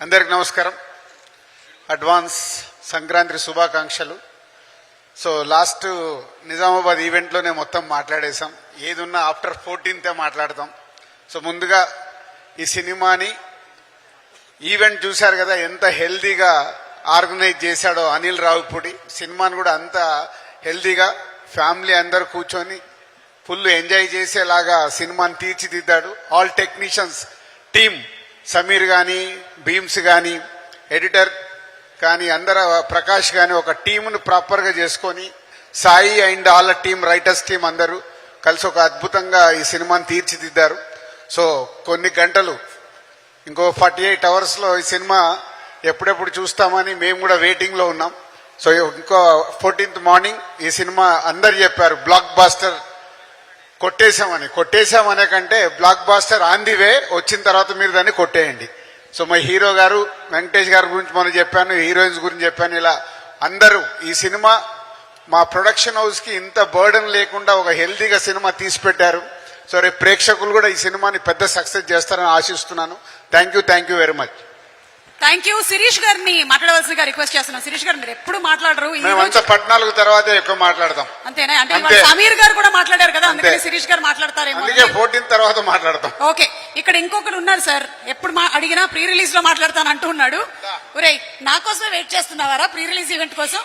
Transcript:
అందరికి నమస్కారం. అడ్వాన్స్ సంక్రాంతి శుభాకాంక్షలు. సో లాస్ట్ నిజామాబాద్ ఈవెంట్లోనే మొత్తం మాట్లాడేశాం. ఏది ఉన్నా ఆఫ్టర్ 14th మాట్లాడతాం. సో ముందుగా ఈ సినిమాని ఈవెంట్ చూశారు కదా, ఎంత హెల్దీగా ఆర్గనైజ్ చేశాడో అనిల్ రావిపూడి. సినిమాని కూడా అంత హెల్దీగా ఫ్యామిలీ అందరు కూర్చొని ఫుల్ ఎంజాయ్ చేసేలాగా సినిమాని తీర్చిదిద్దాడు. ఆల్ టెక్నీషియన్స్ టీమ్, సమీర్ కానీ, భీమ్స్ కానీ, ఎడిటర్ కానీ, అందరూ ప్రకాష్ కానీ ఒక టీమును ప్రాపర్గా చేసుకొని, సాయి అండ్ వాళ్ళ టీం, రైటర్స్ టీం అందరూ కలిసి ఒక అద్భుతంగా ఈ సినిమాని తీర్చిదిద్దారు. సో కొన్ని గంటలు, ఇంకో 48 hours ఈ సినిమా ఎప్పుడెప్పుడు చూస్తామని మేము కూడా వెయిటింగ్లో ఉన్నాం. సో ఇంకో 14th మార్నింగ్ ఈ సినిమా అందరు చెప్పారు బ్లాక్ బాస్టర్ కొట్టేశామనే కంటే blockbuster on the way, వచ్చిన తర్వాత మీరు దాన్ని కొట్టేయండి. సో మా హీరో గారు వెంకటేష్ గారి గురించి మనం చెప్పాను, హీరోయిన్స్ గురించి చెప్పాను. ఇలా అందరూ ఈ సినిమా మా ప్రొడక్షన్ హౌస్కి ఇంత బర్డన్ లేకుండా ఒక హెల్తీగా సినిమా తీసి పెట్టారు. సో రేపు ప్రేక్షకులు కూడా ఈ సినిమాని పెద్ద సక్సెస్ చేస్తారని ఆశిస్తున్నాను. Thank you very much. Thank you. Shirish గారిని మాట్లాడవలసిందిగా రిక్వెస్ట్ చేస్తున్నాం. శిరీష్ గారు, మీరు ఎప్పుడు మాట్లాడరు, మేమంతా 14 తర్వాతే ఎక్కువ మాట్లాడతాం. అంతేనా? అంటే సమీర్ గారు కూడా మాట్లాడారు కదా, అందుకని శిరీష్ గారు మాట్లాడతారేమో. అందుకే 14th తర్వాత మాట్లాడతాం. ఓకే, ఇక్కడ ఇంకొకరు ఉన్నారు సార్, ఎప్పుడు అడిగినా ప్రీ రిలీజ్ లో మాట్లాడతాను అంటూ ఉన్నాడు. ఒరేయ్, నా కోసమే వెయిట్ చేస్తున్నావారా ప్రీ రిలీజ్ ఈవెంట్ కోసం?